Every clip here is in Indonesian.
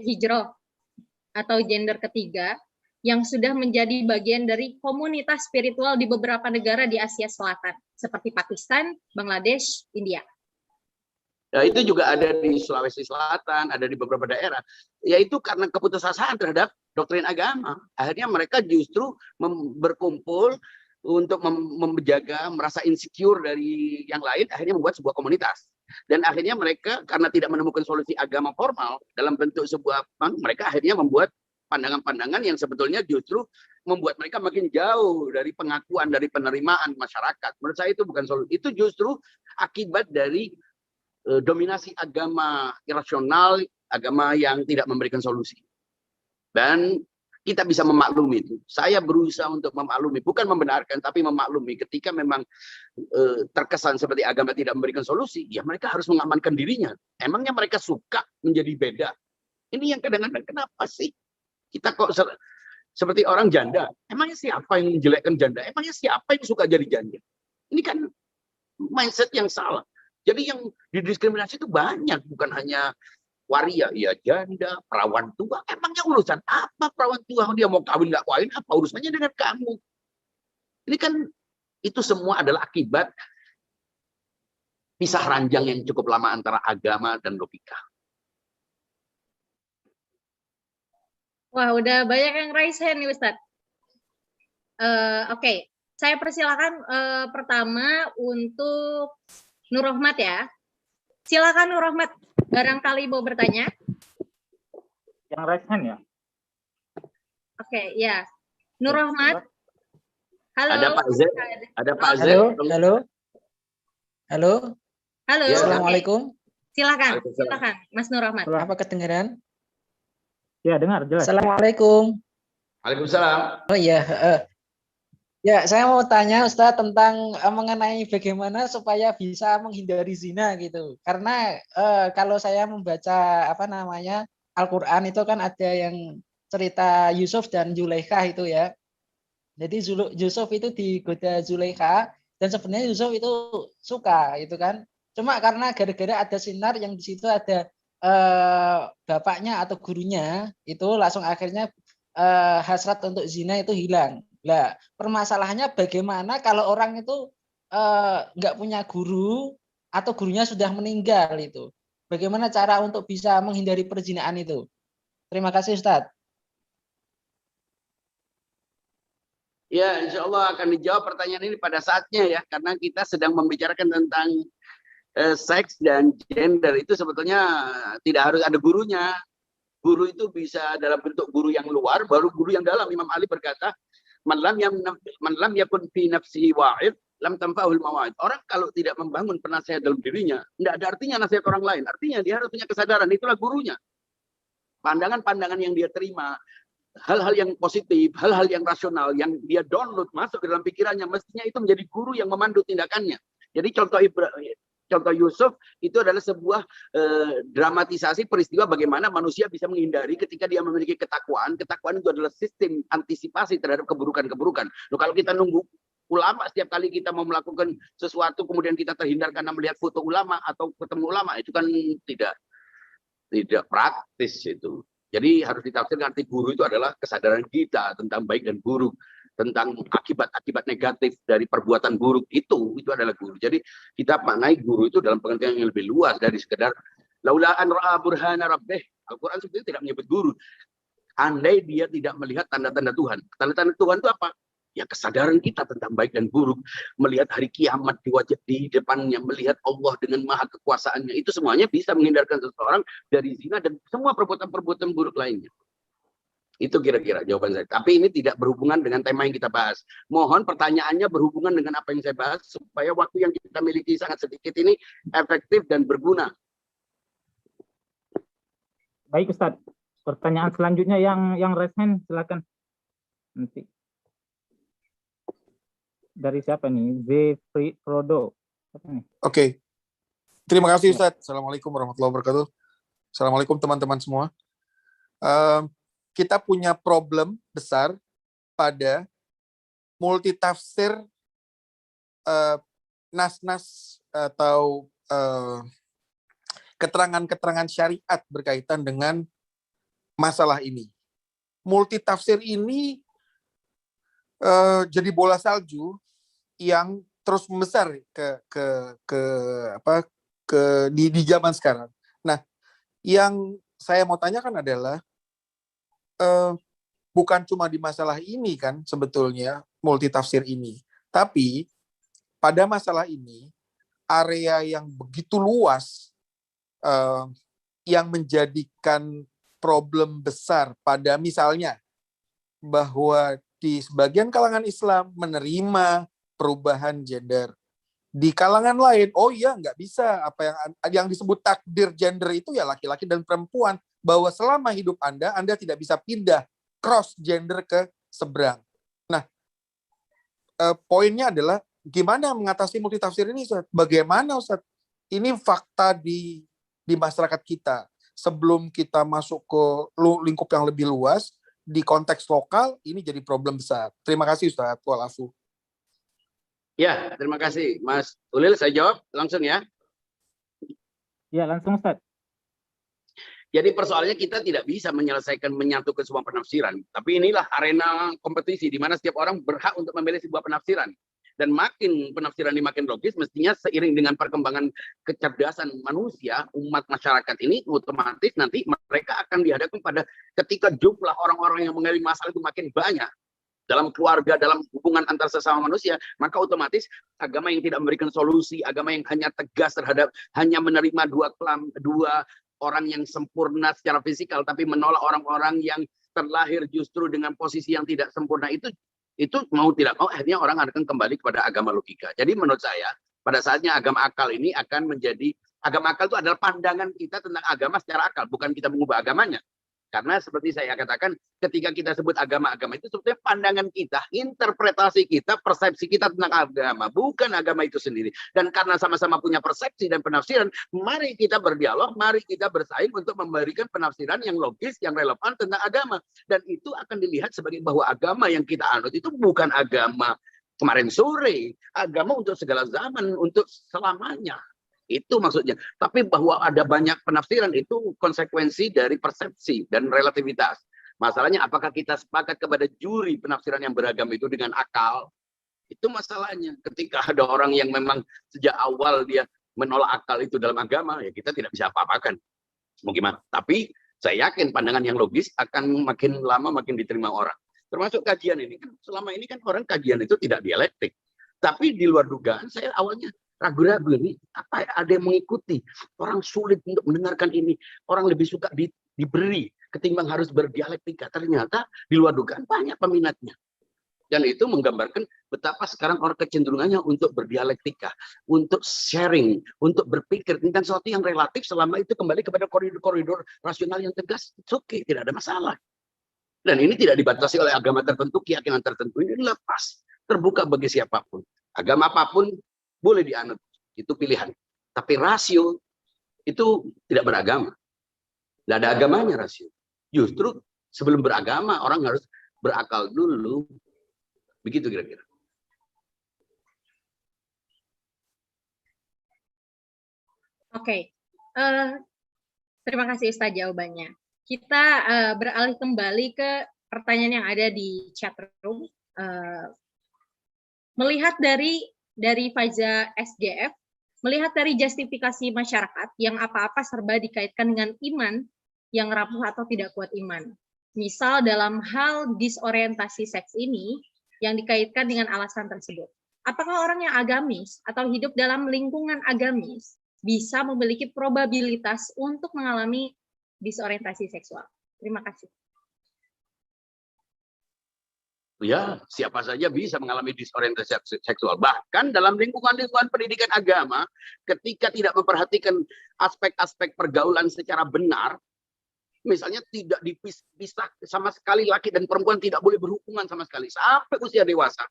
hijrah atau gender ketiga yang sudah menjadi bagian dari komunitas spiritual di beberapa negara di Asia Selatan, seperti Pakistan, Bangladesh, India. Ya, itu juga ada di Sulawesi Selatan, ada di beberapa daerah. Yaitu karena keputusasaan terhadap doktrin agama. Akhirnya mereka justru berkumpul untuk menjaga, merasa insecure dari yang lain, akhirnya membuat sebuah komunitas. Dan akhirnya mereka karena tidak menemukan solusi agama formal dalam bentuk sebuah mereka akhirnya membuat pandangan-pandangan yang sebetulnya justru membuat mereka makin jauh dari pengakuan, dari penerimaan masyarakat. Menurut saya itu bukan solusi. Itu justru akibat dari dominasi agama irasional, agama yang tidak memberikan solusi. Dan kita bisa memaklumi itu. Saya berusaha untuk memaklumi, bukan membenarkan, tapi memaklumi. Ketika memang terkesan seperti agama tidak memberikan solusi, ya mereka harus mengamankan dirinya. Emangnya mereka suka menjadi beda? Ini yang kadang-kadang kenapa sih? Kita kok seperti orang janda. Emangnya siapa yang menjelekkan janda? Emangnya siapa yang suka jadi janda? Ini kan mindset yang salah. Jadi yang didiskriminasi itu banyak, bukan hanya waria, ya janda, perawan tua. Emangnya urusan apa perawan tua? Dia mau kawin nggak kawin, apa urusannya dengan kamu? Ini kan itu semua adalah akibat pisah ranjang yang cukup lama antara agama dan logika. Wah, udah banyak yang raise hand nih, Ustadz. Oke. Saya persilakan pertama untuk Nur Rohmat ya. Silakan Nur Rohmat, barangkali mau bertanya. Yang raise hand ya? Oke, ya. Nur Rohmat. Halo. Ada Pak Z. Ada Pak Z. Halo. Halo. Halo. Ya, Assalamualaikum. Silakan, silakan, Mas Nur Rohmat. Apa kedengaran? Ya, dengar jelas. Assalamualaikum. Waalaikumsalam. Oh iya, ya saya mau tanya Ustadz tentang mengenai bagaimana supaya bisa menghindari zina gitu. Karena kalau saya membaca Al-Qur'an itu kan ada yang cerita Yusuf dan Zulaikha itu ya. Jadi Yusuf itu digoda Zulaikha dan sebenarnya Yusuf itu suka itu kan. Cuma karena gara-gara ada sinar yang di situ ada bapaknya atau gurunya itu langsung akhirnya hasrat untuk zina itu hilang. Nah, permasalahannya bagaimana kalau orang itu nggak punya guru atau gurunya sudah meninggal itu. Bagaimana cara untuk bisa menghindari perzinaan itu? Terima kasih Ustadz. Ya, insya Allah akan dijawab pertanyaan ini pada saatnya ya, karena kita sedang membicarakan tentang seks dan gender. Itu sebetulnya tidak harus ada gurunya. Guru itu bisa dalam bentuk guru yang luar, baru guru yang dalam. Imam Ali berkata, man lam yakun fi nafsihi wa'id, lam tanfa'ul mawa'id. Orang kalau tidak membangun penasehat dalam dirinya, tidak ada artinya nasihat orang lain. Artinya dia harus punya kesadaran, itulah gurunya. Pandangan-pandangan yang dia terima, hal-hal yang positif, hal-hal yang rasional, yang dia download masuk ke dalam pikirannya, mestinya itu menjadi guru yang memandu tindakannya. Jadi contoh Yusuf itu adalah sebuah dramatisasi peristiwa bagaimana manusia bisa menghindari ketika dia memiliki ketakwaan. Ketakwaan itu adalah sistem antisipasi terhadap keburukan-keburukan. Loh, kalau kita nunggu ulama setiap kali kita mau melakukan sesuatu kemudian kita terhindar karena melihat foto ulama atau ketemu ulama, itu kan tidak praktis itu. Jadi harus ditafsirkan arti guru itu adalah kesadaran kita tentang baik dan buruk, tentang akibat-akibat negatif dari perbuatan buruk itu adalah guru. Jadi kita maknai guru itu dalam pengertian yang lebih luas dari sekedar laula an ra'a burhana rabbih. Al-Qur'an sebetulnya tidak menyebut guru. Andai dia tidak melihat tanda-tanda Tuhan. Tanda-tanda Tuhan itu apa? Ya kesadaran kita tentang baik dan buruk, melihat hari kiamat di wajah di depannya, melihat Allah dengan maha kekuasaannya. Itu semuanya bisa menghindarkan seseorang dari zina dan semua perbuatan-perbuatan buruk lainnya. Itu kira-kira jawaban saya. Tapi ini tidak berhubungan dengan tema yang kita bahas. Mohon pertanyaannya berhubungan dengan apa yang saya bahas supaya waktu yang kita miliki sangat sedikit ini efektif dan berguna. Baik Ustadz. Pertanyaan selanjutnya yang raise hand silakan. Nanti. Dari siapa nih? Frodo. Oke. Terima kasih Ustadz. Assalamualaikum warahmatullahi wabarakatuh. Assalamualaikum teman-teman semua. Kita punya problem besar pada multitafsir nas-nas atau keterangan-keterangan syariat berkaitan dengan masalah ini. Multitafsir ini jadi bola salju yang terus membesar di zaman sekarang. Nah, yang saya mau tanyakan adalah bukan cuma di masalah ini kan sebetulnya multitafsir ini, tapi pada masalah ini area yang begitu luas yang menjadikan problem besar pada misalnya bahwa di sebagian kalangan Islam menerima perubahan gender. Di kalangan lain, oh iya nggak bisa, apa yang disebut takdir gender itu ya laki-laki dan perempuan, bahwa selama hidup Anda tidak bisa pindah cross gender ke seberang. Nah, poinnya adalah gimana mengatasi multitafsir ini, Ustaz? Bagaimana, Ustaz? Ini fakta di masyarakat kita. Sebelum kita masuk ke lingkup yang lebih luas, di konteks lokal, ini jadi problem besar. Terima kasih, Ustaz. Walafu. Ya, terima kasih. Mas Ulil, saya jawab langsung ya. Ya, langsung, Ustaz. Jadi persoalannya kita tidak bisa menyatukan semua penafsiran. Tapi inilah arena kompetisi di mana setiap orang berhak untuk memilih sebuah penafsiran. Dan makin penafsiran ini makin logis, mestinya seiring dengan perkembangan kecerdasan manusia, umat masyarakat ini otomatis nanti mereka akan dihadapkan pada ketika jumlah orang-orang yang mengalami masalah itu makin banyak. Dalam keluarga, dalam hubungan antar sesama manusia, maka otomatis agama yang tidak memberikan solusi, agama yang hanya tegas terhadap, hanya menerima dua orang yang sempurna secara fisikal, tapi menolak orang-orang yang terlahir justru dengan posisi yang tidak sempurna, itu mau tidak mau akhirnya orang akan kembali kepada agama logika. Jadi menurut saya, pada saatnya agama akal ini akan menjadi, agama akal itu adalah pandangan kita tentang agama secara akal, bukan kita mengubah agamanya. Karena seperti saya katakan, ketika kita sebut agama-agama itu sebetulnya pandangan kita, interpretasi kita, persepsi kita tentang agama, bukan agama itu sendiri. Dan karena sama-sama punya persepsi dan penafsiran, mari kita berdialog, mari kita bersaing untuk memberikan penafsiran yang logis, yang relevan tentang agama. Dan itu akan dilihat sebagai bahwa agama yang kita anut itu bukan agama kemarin sore, agama untuk segala zaman, untuk selamanya. Itu maksudnya. Tapi bahwa ada banyak penafsiran itu konsekuensi dari persepsi dan relativitas. Masalahnya apakah kita sepakat kepada juri penafsiran yang beragam itu dengan akal? Itu masalahnya. Ketika ada orang yang memang sejak awal dia menolak akal itu dalam agama, ya kita tidak bisa apa-apakan. Mau gimana? Tapi saya yakin pandangan yang logis akan makin lama makin diterima orang. Termasuk kajian ini kan selama ini kan orang kajian itu tidak dialektik. Tapi di luar dugaan saya awalnya ragu-ragu ini apa ada yang mengikuti, orang sulit untuk mendengarkan ini, orang lebih suka diberi ketimbang harus berdialektika. Ternyata di luar dugaan banyak peminatnya, dan itu menggambarkan betapa sekarang orang kecenderungannya untuk berdialektika, untuk sharing, untuk berpikir tentang sesuatu yang relatif selama itu kembali kepada koridor-koridor rasional yang tegas. Oke, tidak ada masalah. Dan ini tidak dibatasi oleh agama tertentu, keyakinan tertentu. Ini lepas, terbuka bagi siapapun, agama apapun boleh dianut, itu pilihan. Tapi rasio itu tidak beragama. Tidak ada agamanya rasio. Justru sebelum beragama, orang harus berakal dulu. Begitu kira-kira. Oke. Terima kasih Ustaz jawabannya. Kita beralih kembali ke pertanyaan yang ada di chat room. Melihat dari Faiza SGF, melihat dari justifikasi masyarakat yang apa-apa serba dikaitkan dengan iman yang rapuh atau tidak kuat iman. Misal dalam hal disorientasi seks ini yang dikaitkan dengan alasan tersebut. Apakah orang yang agamis atau hidup dalam lingkungan agamis bisa memiliki probabilitas untuk mengalami disorientasi seksual? Terima kasih. Ya, siapa saja bisa mengalami disorientasi seksual. Bahkan dalam lingkungan pendidikan agama, ketika tidak memperhatikan aspek-aspek pergaulan secara benar, misalnya tidak dipisah sama sekali, laki dan perempuan tidak boleh berhubungan sama sekali sampai usia dewasa.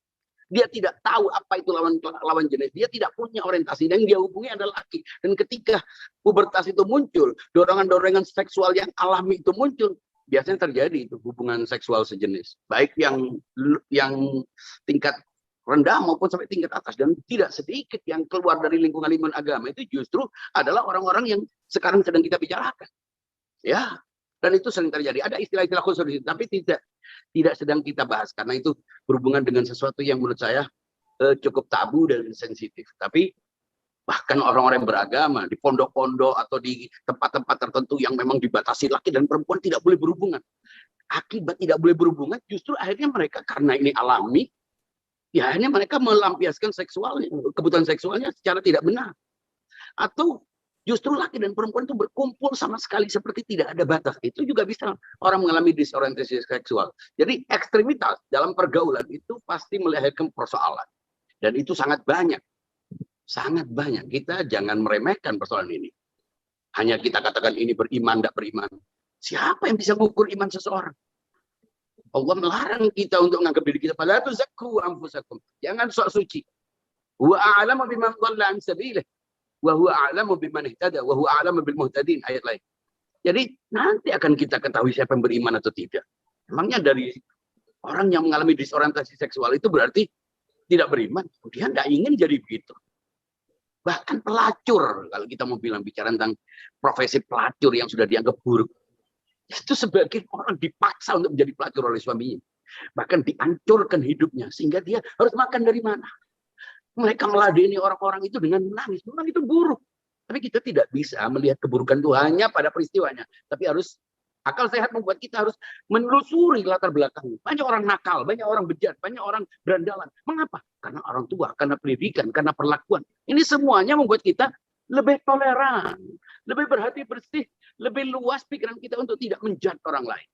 Dia tidak tahu apa itu lawan jenis, dia tidak punya orientasi, dan dia hubungi adalah laki. Dan ketika pubertas itu muncul, dorongan-dorongan seksual yang alami itu muncul, biasanya terjadi itu hubungan seksual sejenis, baik yang tingkat rendah maupun sampai tingkat atas. Dan tidak sedikit yang keluar dari lingkungan agama itu justru adalah orang-orang yang sekarang sedang kita bicarakan. Ya, Dan itu sering terjadi. Ada istilah-istilah khusus di situ, tapi tidak sedang kita bahas karena itu berhubungan dengan sesuatu yang menurut saya cukup tabu dan sensitif. Tapi bahkan orang-orang yang beragama di pondok-pondok atau di tempat-tempat tertentu yang memang dibatasi laki dan perempuan tidak boleh berhubungan. Akibat tidak boleh berhubungan, justru akhirnya mereka karena ini alami, ya akhirnya mereka melampiaskan kebutuhan seksualnya secara tidak benar. Atau justru laki dan perempuan itu berkumpul sama sekali seperti tidak ada batas. Itu juga bisa orang mengalami disorientasi seksual. Jadi ekstremitas dalam pergaulan itu pasti melahirkan persoalan. Dan itu sangat banyak. Sangat banyak. Kita jangan meremehkan persoalan ini. Hanya kita katakan ini beriman, tidak beriman. Siapa yang bisa mengukur iman seseorang? Allah melarang kita untuk menganggap diri kita pada itu zakku anfusakum. Jangan sok suci. Wa a'lamu biman dhalla an sabilih. Wa huwa a'lamu biman ihtada wa huwa a'lamu bil muhtadin, ayat lain. Jadi nanti akan kita ketahui siapa yang beriman atau tidak. Emangnya dari orang yang mengalami disorientasi seksual itu berarti tidak beriman? Dia tidak ingin jadi begitu. Bahkan pelacur, kalau kita mau bicara tentang profesi pelacur yang sudah dianggap buruk, itu sebagian orang dipaksa untuk menjadi pelacur oleh suaminya. Bahkan dihancurkan hidupnya sehingga dia harus makan dari mana. Mereka meladeni orang-orang itu dengan menangis. Memang itu buruk. Tapi kita tidak bisa melihat keburukan itu hanya pada peristiwanya. Tapi harus, akal sehat membuat kita harus menelusuri latar belakangnya. Banyak orang nakal, banyak orang bejat, banyak orang berandalan. Mengapa? Karena orang tua, karena pendidikan, karena perlakuan. Ini semuanya membuat kita lebih toleran, lebih berhati bersih, lebih luas pikiran kita untuk tidak menjudge orang lain.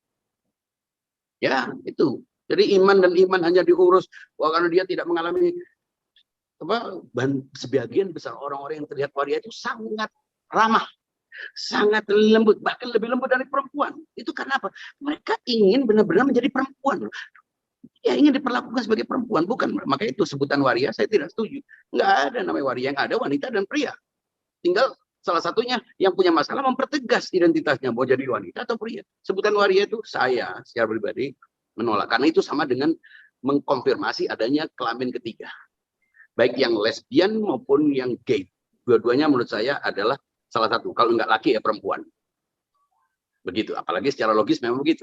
Ya, itu. Jadi iman dan iman hanya diurus karena dia tidak mengalami sebagian besar orang-orang yang terlihat waria itu sangat ramah, sangat lembut, bahkan lebih lembut dari perempuan. Itu karena apa? Mereka ingin benar-benar menjadi perempuan. Ya ingin diperlakukan sebagai perempuan, bukan. Makanya itu sebutan waria saya tidak setuju. Nggak ada namanya waria, yang ada wanita dan pria. Tinggal salah satunya yang punya masalah mempertegas identitasnya, mau jadi wanita atau pria. Sebutan waria itu saya secara pribadi menolak. Karena itu sama dengan mengkonfirmasi adanya kelamin ketiga. Baik yang lesbian maupun yang gay. Dua-duanya menurut saya adalah salah satu. Kalau nggak laki ya perempuan. Begitu. Apalagi secara logis memang begitu.